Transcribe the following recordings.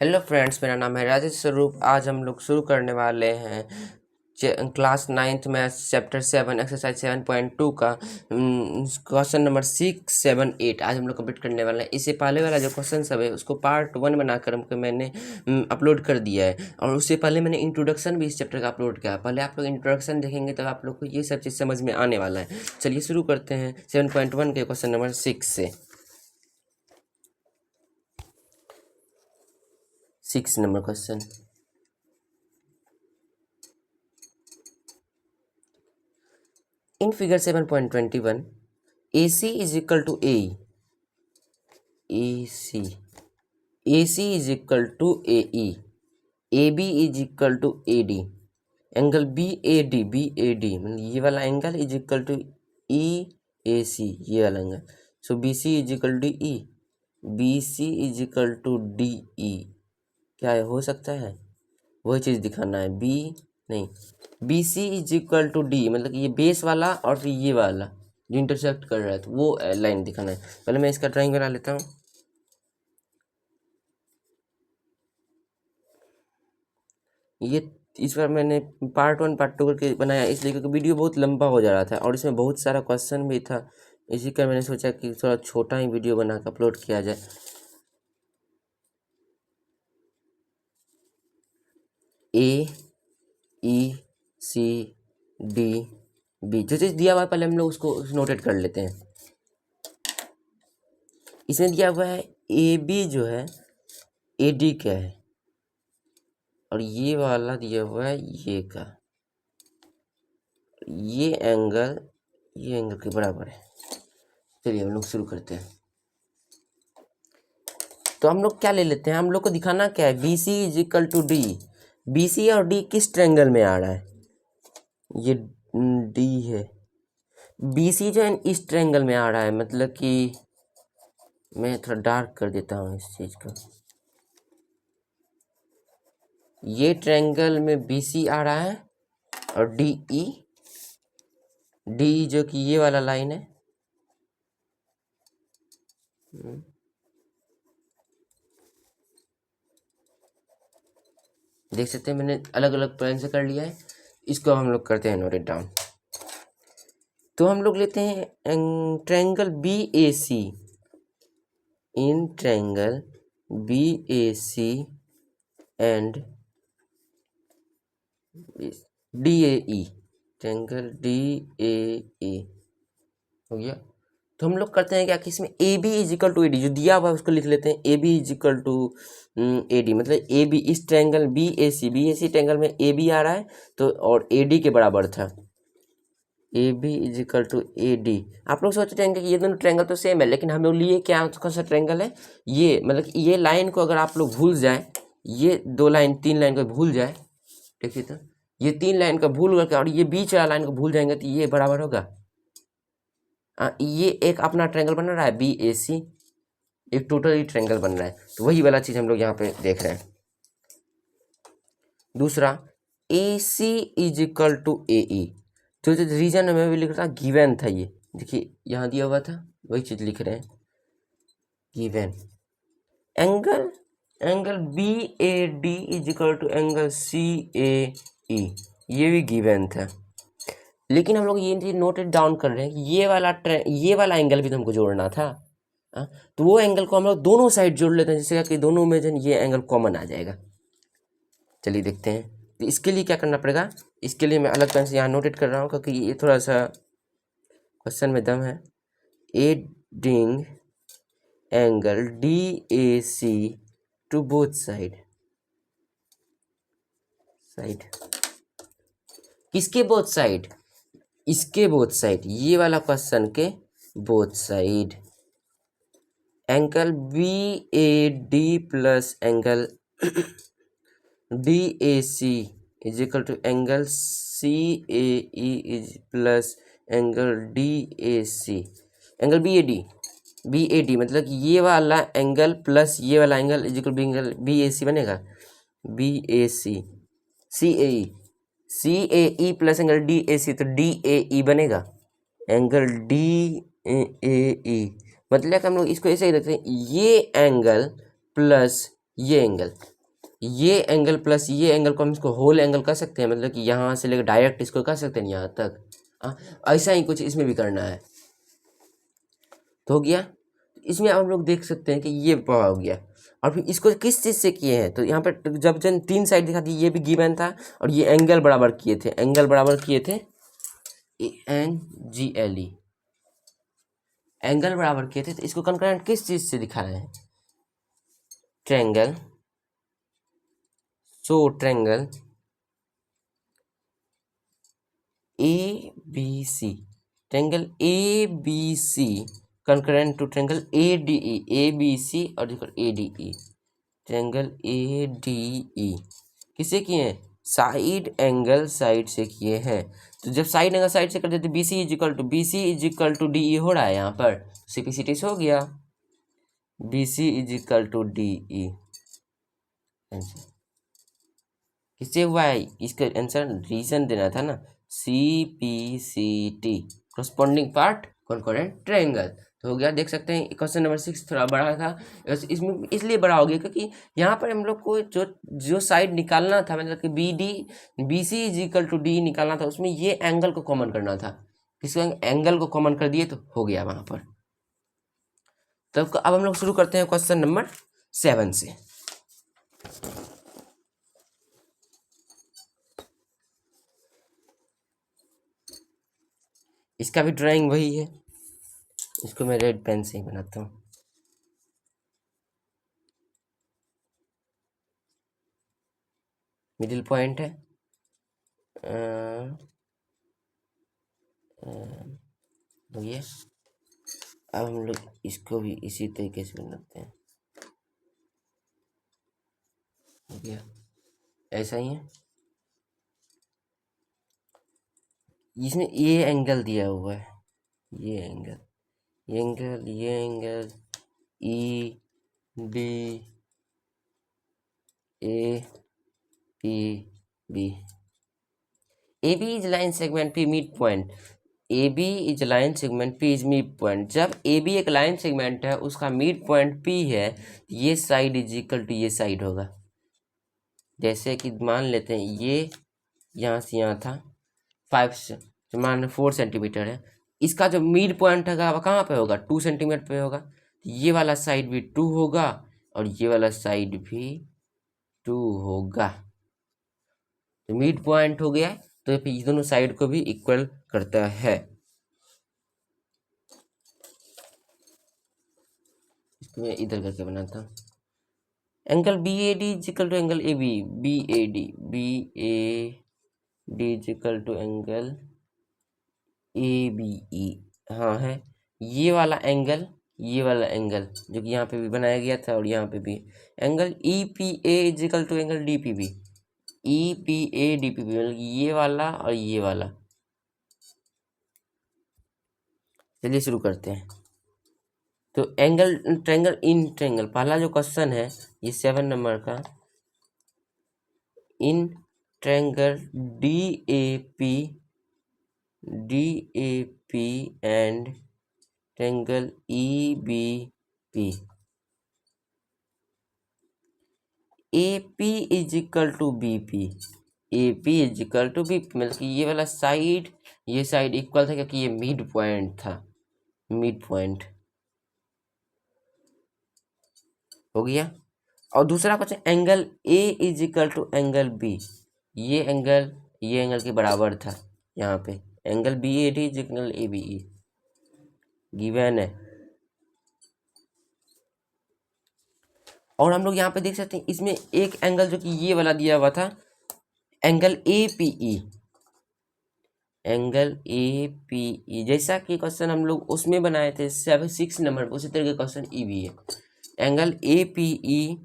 Hello friends, मेरा नाम है राजेश स्वरूप। आज हम लोग शुरू करने वाले हैं क्लास 9th में चैप्टर 7 एक्सरसाइज 7.2 का क्वेश्चन नंबर 6, 7, 8 आज हम लोग कंप्लीट करने वाले हैं। इससे पहले वाला जो क्वेश्चन सब है उसको पार्ट 1 बनाकर मैंने अपलोड कर दिया है, और उससे पहले मैंने इंट्रोडक्शन भी इस चैप्टर का अपलोड किया। पहले आप लोग इंट्रोडक्शन देखेंगे तब आप लोग को ये सब चीज़ समझ में आने वाला है। चलिए शुरू करते हैं 7.1 के क्वेश्चन नंबर 6 से। 6 number question. In figure 7.21, AC is equal to AE. AC is equal to AE. AB is equal to AD. Angle BAD मतलब ये वाला angle is equal to EAC, ये वाला angle. So BC is equal to E, BC is equal to DE। क्या है, हो सकता है? वही चीज़ दिखाना है। नहीं, BC is equal to D, मतलब कि ये बेस वाला और फिर ये वाला जो इंटरसेक्ट कर रहा है, तो वो लाइन दिखाना है। पहले मैं इसका ड्राइंग बना लेता हूँ। ये इस बार मैंने पार्ट 1 पार्ट 2 करके बनाया, इसलिए क्योंकि वीडियो बहुत लंबा हो जा रहा था और इसमें बहुत सारा क्वेश्चन भी था। इसी का मैंने सोचा कि थोड़ा छोटा ही वीडियो बना कर अपलोड किया जाए। AECD जो चीज़ दिया हुआ है पहले हम लोग उसको नोटेट कर लेते हैं। इसमें दिया हुआ है AB जो है AD क्या है, और ये वाला दिया हुआ है ये का, ये एंगल के बराबर है। चलिए हम लोग शुरू करते हैं। तो हम लोग क्या ले लेते हैं, हम लोग को दिखाना क्या है, BC is equal to D। BC और D किस ट्रायंगल में आ रहा है? ये D है। BC जो है इस ट्रायंगल में आ रहा है, मतलब कि मैं थोड़ा डार्क कर देता हूँ इस चीज़ को। ये ट्रायंगल में BC आ रहा है और D जो कि ये वाला लाइन है, देख सकते हैं मैंने अलग अलग पेन से कर लिया है। इसको हम लोग करते हैं नोट डाउन। तो हम लोग लेते हैं triangle BAC। In triangle BAC and DAE, triangle DAE हो गया। तो हम लोग करते हैं क्या कि इसमें AB is equal to AD जो दिया हुआ है उसको लिख लेते हैं। AB is equal to AD, मतलब AB इस ट्रायंगल BAC ट्रायंगल में AB आ रहा है तो, और AD के बराबर था। AB is equal to AD। आप लोग सोचते हैं कि ये दोनों ट्रायंगल तो सेम है, लेकिन हम लोग लिए क्या, कौन सा ट्रायंगल है ये, मतलब कि ये लाइन को अगर आप लोग भूल जाए, ये 3 लाइन को भूल जाए, देखिए तो ये 3 लाइन का भूल करके और ये बीच वाला लाइन को भूल जाएंगे तो ये बराबर होगा। ये एक अपना ट्रायंगल बन रहा है BAC, एक टोटली ट्रायंगल बन रहा है, तो वही वाला चीज़ हम लोग यहाँ पे देख रहे हैं। दूसरा AC is equal to AE, जो रीजन में भी लिख रहा था गिवन था, ये देखिए यहाँ दिया हुआ था, वही चीज़ लिख रहे हैं given. Angle BAD is equal to angle CAE, ये भी गिवन था, लेकिन हम लोग ये चीज़ नोटेड डाउन कर रहे हैं कि ये वाला एंगल भी तो हमको जोड़ना था। तो वो एंगल को हम लोग दोनों साइड जोड़ लेते हैं, जिससे कि दोनों में जन ये एंगल कॉमन आ जाएगा। चलिए देखते हैं। तो इसके लिए क्या करना पड़ेगा, इसके लिए मैं अलग तरह से यहाँ नोटेट कर रहा हूँ क्योंकि ये थोड़ा सा क्वेश्चन में दम है। Adding angle DAC to both side किसके बोथ साइड? इसके बोथ साइड, ये वाला क्वेश्चन के both side. Angle BAD plus angle DAC is equal to angle CAE is plus angle DAC। Angle BAD मतलब कि ये वाला एंगल प्लस ये वाला angle is equal to angle BAC बनेगा। BAC CAE plus angle DAC, तो DAE बनेगा। Angle DAE मतलब हम लोग इसको ऐसे ही रखते हैं, ये एंगल प्लस ये एंगल प्लस ये एंगल को हम इसको होल एंगल कर सकते हैं, मतलब कि यहाँ से लेकर डायरेक्ट इसको कर सकते हैं यहाँ तक। ऐसा ही कुछ इसमें भी करना है। तो हो गया। इसमें अब हम लोग देख सकते हैं कि ये हो गया। और फिर इसको किस चीज़ से किए हैं, तो यहाँ पर जब जन 3 साइड दिखा दी, ये भी गिवन था और ये एंगल बराबर किए थे, ANGLE एंगल बराबर किए थे। तो इसको कंकरेंट किस चीज़ से दिखा रहे हैं, triangle. So triangle ABC, triangle ABC concurrent to triangle ADE, ABC और ADE, ट्रायंगल ADE किसे किए हैं, साइड एंगल साइड से किए हैं। तो जब साइड एंगल साइड से कर देते BC is equal to DE हो रहा है यहाँ पर, सिंपलिसिटी हो गया, BC is equal to DE। किससे हुआ है, इसका आंसर रीजन देना था ना, CPCT corresponding part concurrent triangle. तो हो गया। देख सकते हैं क्वेश्चन नंबर 6 थोड़ा बड़ा था, इसमें इसलिए बड़ा हो गया क्योंकि यहाँ पर हम लोग को जो साइड निकालना था, मतलब कि BC is equal to D निकालना था, उसमें ये एंगल को कॉमन करना था। किसी एंगल को कॉमन कर दिए तो हो गया वहाँ पर। तब अब हम लोग शुरू करते हैं क्वेश्चन नंबर 7 से। इसका भी ड्राइंग वही है, इसको मैं रेड पेन से ही बनाता हूँ। मिडिल पॉइंट है, ये। अब हम लोग इसको भी इसी तरीके से बनाते हैं, हो गया। ऐसा ही है, इसमें ये एंगल दिया हुआ है, ये angle EDAPB। AB is line segment P mid point, AB is line segment P is mid point। जब AB एक लाइन सेगमेंट है, उसका मिड पॉइंट P है, ये साइड इज इक्वल टू ये साइड होगा। जैसे कि मान लेते हैं ये यहाँ से यहाँ था 5 से, तो मान 4 सेंटीमीटर है, इसका जो मिड पॉइंट है वो कहाँ पे होगा, 2 सेंटीमीटर पे होगा। ये वाला साइड भी 2 होगा और ये वाला साइड भी 2 होगा। तो मिड पॉइंट हो गया, तो फिर दोनों साइड को भी इक्वल करता है। इसको मैं इधर करके बनाता हूँ। Angle BAD is equal to angle AB, BAD is equal to angle ABE। हाँ है, ये वाला एंगल जो कि यहाँ पे भी बनाया गया था और यहाँ पे भी। Angle EPA is equal to angle DPB, EPA DPB, मतलब ये वाला और ये वाला। चलिए शुरू करते हैं। तो एंगल ट्रायंगल इन ट्रायंगल, पहला जो क्वेश्चन है ये 7 नंबर का, in triangle DAP and triangle EBP, AP is equal to BP, AP is equal to BP, मतलब कि ये वाला साइड ये साइड इक्वल था क्योंकि ये मिड पॉइंट था, मिड पॉइंट हो गया। और दूसरा question angle A is equal to angle B, ये एंगल के बराबर था। यहाँ पे angle BAD is equal ABE given है। और हम लोग यहाँ पे देख सकते हैं इसमें एक एंगल जो कि ये वाला दिया हुआ था, एंगल APE, जैसा कि क्वेश्चन हम लोग उसमें बनाए थे 6 नंबर, उसी तरह के क्वेश्चन ई भी है। Angle APE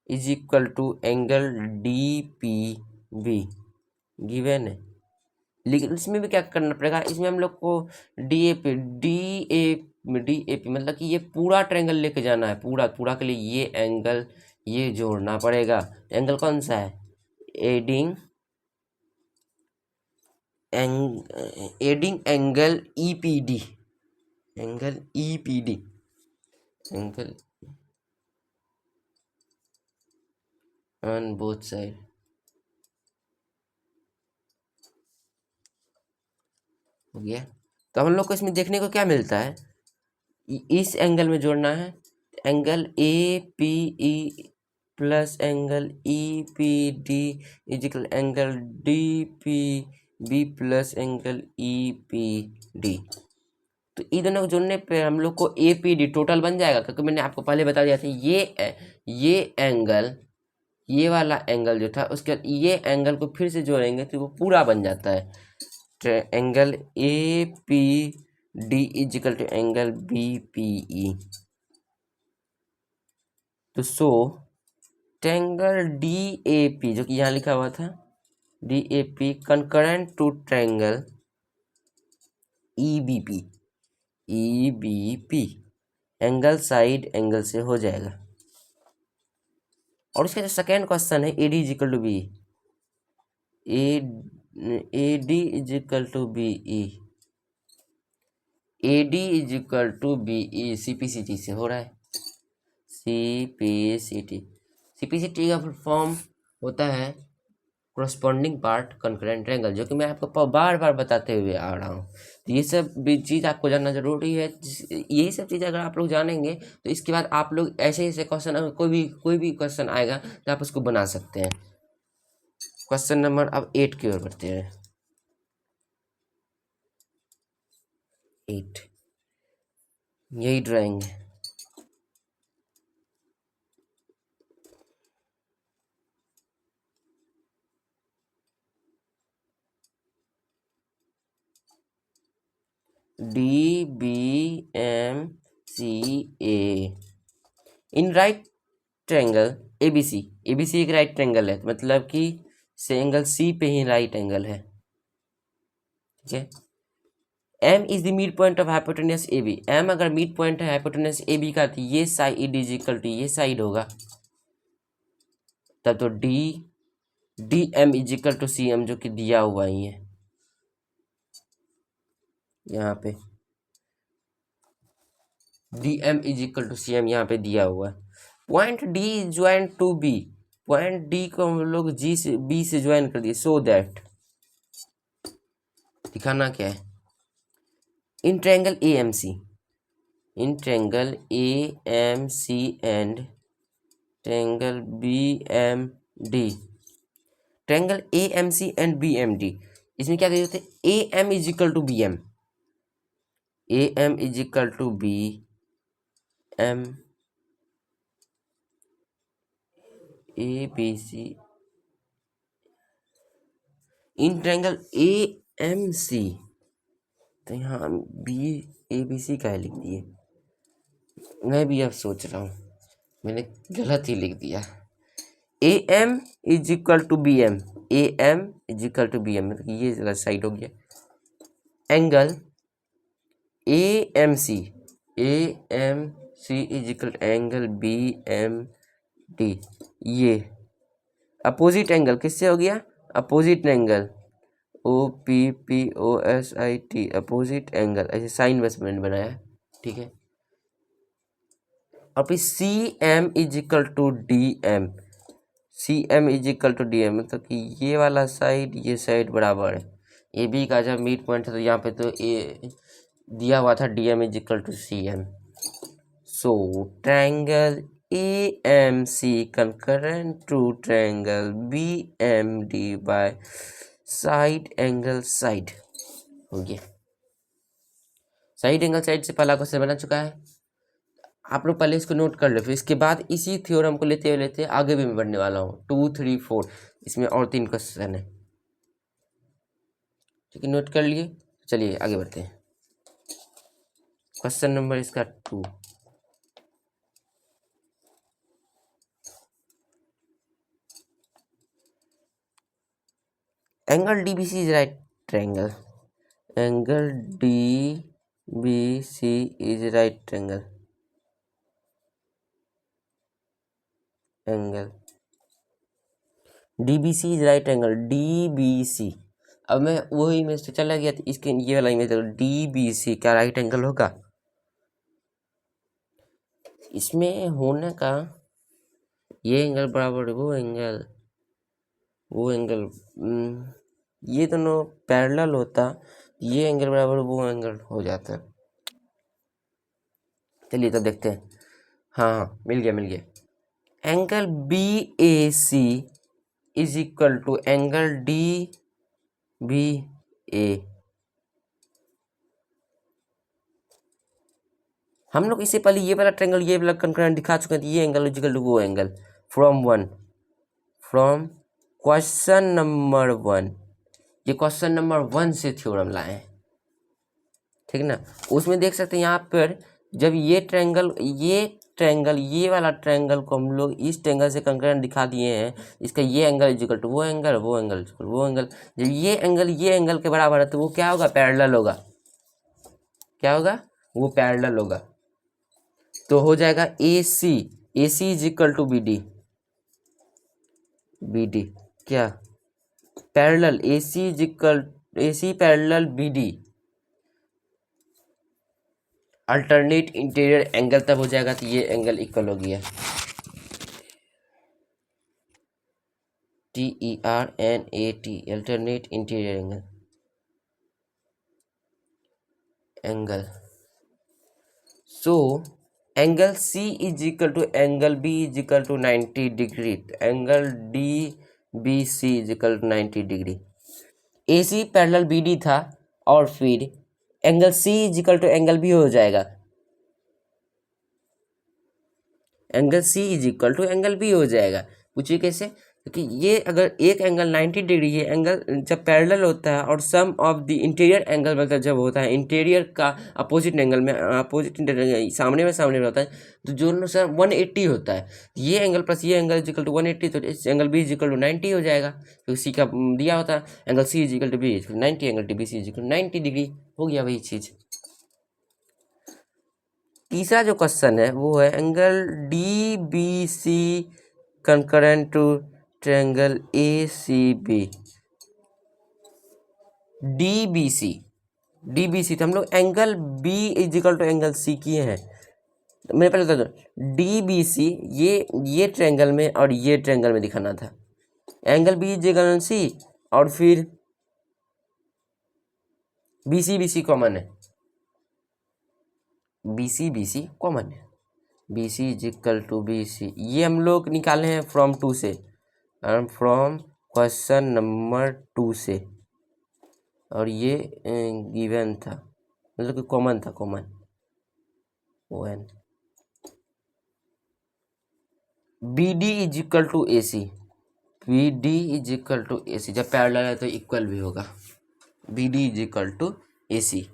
is equal to angle DPB given है। लेकिन इसमें भी क्या करना पड़ेगा, इसमें हम लोग को DAP मतलब कि ये पूरा ट्रायंगल लेके जाना है, पूरा के लिए ये एंगल ये जोड़ना पड़ेगा। एंगल कौन सा है, adding angle EPD, angle on both side. हो गया। तो हम लोग को इसमें देखने को क्या मिलता है, इस एंगल में जोड़ना है, angle A P E plus angle E P D is equal angle D P B plus angle E P D. तो इन दोनों को जोड़ने पे हम लोग को ए पी डी टोटल बन जाएगा, क्योंकि मैंने आपको पहले बता दिया था ये एंगल, ये वाला एंगल जो था उसके ये एंगल को फिर से जोड़ेंगे तो वो पूरा बन जाता है, angle A P D is equal to angle B P E. तो so triangle D A P जो कि यहाँ लिखा हुआ था, D A P congruent to triangle E B P, E B P angle side angle से हो जाएगा। और उसका जो सेकेंड क्वेश्चन है, A D is equal to B, A D is equal to B E, A D is equal to B E C P C T से हो रहा है, C P C T. C P C T का full form होता है corresponding part concurrent triangle, जो कि मैं आपको बार बार बताते हुए आ रहा हूँ। तो ये सब भी चीज़ आपको जानना जरूरी है। यही सब चीज़ अगर आप लोग जानेंगे तो इसके बाद आप लोग ऐसे ऐसे क्वेश्चन, अगर कोई भी क्वेश्चन आएगा तो आप उसको बना सकते हैं। क्वेश्चन नंबर अब 8 की ओर बढ़ते हैं। 8 यही ड्राइंग है। D B M C A in right triangle A B C. A B C एक राइट ट्रायंगल है, मतलब कि से एंगल सी पे ही राइट एंगल है। ठीक है। M is the mid point of hypotenuse A B. M अगर मिड पॉइंट है हाइपोटेन्यूस ए बी का, तो ये साइड इज इक्वल टू ये साइड होगा। तब तो D M is equal to C M, जो कि दिया हुआ ही है यहाँ पे। D M is equal to C M यहाँ पे दिया हुआ है। Point D join to B, point D को हम लोग जी से बी से ज्वाइन कर दिए, सो दैट दिखाना क्या है, in triangle A M C, in triangle A M C and triangle B M D, triangle A M C and B M D, इसमें क्या दे देते हैं, A M is equal to B M, A M is equal to B M, A B C, in triangle A M C. तो यहाँ B ए B सी का लिख दिए। मैं भी अब सोच रहा हूँ मैंने गलत ही लिख दिया। A M is equal to B M, A M is equal to B M, मतलब ये गलत साइड हो गया। Angle A M C, A M C is equal angle B M D, ये अपोजिट एंगल किससे हो गया, opposite angle O P P O S I T, opposite angle, ऐसे साइन बस मैंने बनाया। ठीक है। और फिर C M is equal to D M, C M is equal to D M, मतलब कि ये वाला साइड ये साइड बराबर है। ए बी का जब मिड पॉइंट था तो यहाँ पे तो ए दिया हुआ था D M is equal to C M. So triangle A M C congruent to triangle B M D by side angle side हो गया। साइड एंगल साइड से पहला क्वेश्चन बना चुका है। आप लोग पहले इसको नोट कर लो, फिर इसके बाद इसी थ्योरम को लेते लेते आगे भी मैं बढ़ने वाला हूँ। 2, 3, 4 इसमें और 3 क्वेश्चन है। ठीक है, नोट कर लिए। चलिए आगे बढ़ते हैं। क्वेश्चन नंबर इसका 2, angle D B C is right triangle, angle D B C is right triangle, angle D B C is right angle, D B C. अब मैं वही इमेज से चला गया तो इसके ये वाला इमेज डी बी सी क्या राइट एंगल होगा, इसमें होने का ये एंगल बराबर वो एंगल ये दोनों पैरेलल होता, ये एंगल बराबर वो एंगल हो जाता। चलिए तो देखते हैं। हाँ मिल गया। Angle B A C is equal to angle D B A. हम लोग इससे पहले ये वाला ट्रायंगल ये वाला कंकरेंट दिखा चुके हैं। ये एंगल इज इक्वल टू वो एंगल फ्रॉम क्वेश्चन नंबर 1। ये क्वेश्चन नंबर 1 से थ्योरम लाए हैं, ठीक ना। उसमें देख सकते हैं यहाँ पर जब ये ट्रायंगल ये वाला ट्रायंगल को हम लोग इस ट्रायंगल से कंकरेंट दिखा दिए हैं, इसका ये एंगल इज इक्वल टू वो एंगल। जब ये एंगल के बराबर है तो वो क्या होगा, पैरेलल होगा। क्या होगा, वो पैरेलल होगा। तो हो जाएगा A C is equal to B D क्या parallel, A C parallel B D alternate interior angle तब हो जाएगा तो ये एंगल इक्वल हो गया TERNAT alternate interior angle. So angle C is equal to angle B is equal to 90 degree, angle DBC is equal to 90 degree. AC parallel BD था और फिर angle C is equal to angle B हो जाएगा। Angle C is equal to angle B हो जाएगा। पूछिए कैसे, क्योंकि ये अगर एक एंगल 90 डिग्री, ये एंगल जब पैरेलल होता है और sum of the interior angle मतलब जब होता है इंटीरियर का अपोजिट एंगल में सामने में होता है तो जो सर 180 होता है। ये एंगल प्लस ये एंगल इज इक्वल टू 180, तो इस angle B is equal to 90 हो जाएगा। तो C का दिया होता है angle C is equal to B is equal to 90, angle DBC is equal to 90 degree. हो गया वही चीज़। तीसरा जो क्वेश्चन है वो है angle DBC congruent to triangle ACB। DBC तो हम लोग angle B is equal to angle C किए हैं। तो मेरे पहले तो DBC ये ट्रायंगल में और ये ट्रायंगल में दिखाना था। Angle B is equal to C और फिर BC कॉमन है, BC कॉमन है, BC is equal to BC। ये हम लोग निकाले हैं फ्रॉम 2 से, फ्रॉम क्वेश्चन नंबर 2 से, और ये गिवन था मतलब कि कॉमन था, common ON। BD is equal to AC, BD is equal to AC जब पैरेलल है तो इक्वल भी होगा। BD is equal to AC,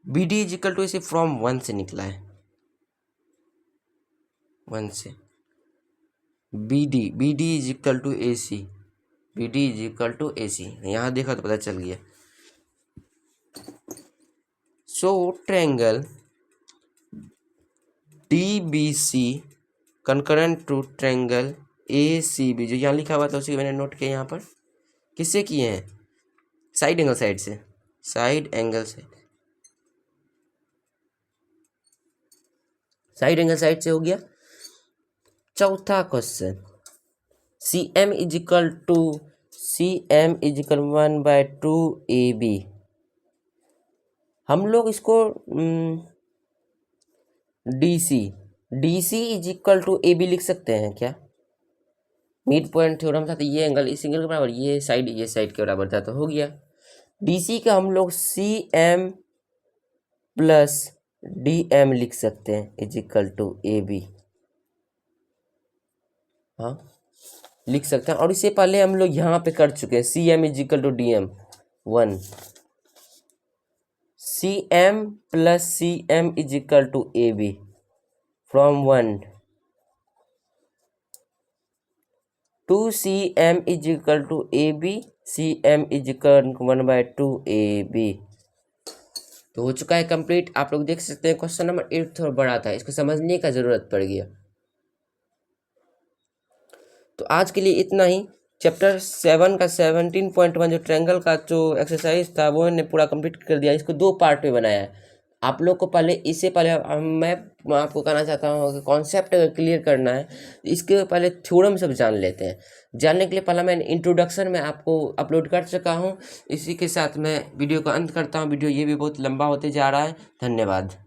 BD is equal to AC from 1 से निकला है, 1 से। BD is equal to AC, BD is equal to AC यहाँ देखा तो पता चल गया। So triangle DBC congruent to triangle ACB, जो यहाँ लिखा हुआ था उसी मैंने नोट किया यहाँ पर। किससे किए हैं, साइड एंगल साइड से, साइड एंगल साइड से हो गया। चौथा question CM is equal to 1/2 AB। हम लोग इसको DC is equal to AB लिख सकते हैं क्या। मिड पॉइंट थ्योरम था तो ये एंगल इस एंगल के बराबर, ये साइड के बराबर था, तो हो गया। DC का हम लोग CM प्लस DM लिख सकते हैं इज इक्वल टू AB। हाँ लिख सकते हैं, और इससे पहले हम लोग यहाँ पे कर चुके हैं CM is equal to DM 1, CM plus CM is equal to AB from 1 to CM is equal to AB, CM is equal to 1/2 AB। तो हो चुका है कंप्लीट। आप लोग देख सकते हैं क्वेश्चन नंबर 8 थोड़ा बड़ा था, इसको समझने का जरूरत पड़ गया। तो आज के लिए इतना ही। चैप्टर 7 का 17.1 जो ट्रायंगल का जो एक्सरसाइज था वो इन्हें पूरा कंप्लीट कर दिया। इसको 2 पार्ट में बनाया है। आप लोग को पहले इससे पहले मैं आपको कहना चाहता हूँ कि कॉन्सेप्ट अगर क्लियर करना है इसके पहले थ्योरम सब जान लेते हैं। जानने के लिए पहला मैं इंट्रोडक्शन में आपको अपलोड कर चुका हूँ। इसी के साथ मैं वीडियो का अंत करता हूँ। वीडियो ये भी बहुत लंबा होते जा रहा है। धन्यवाद।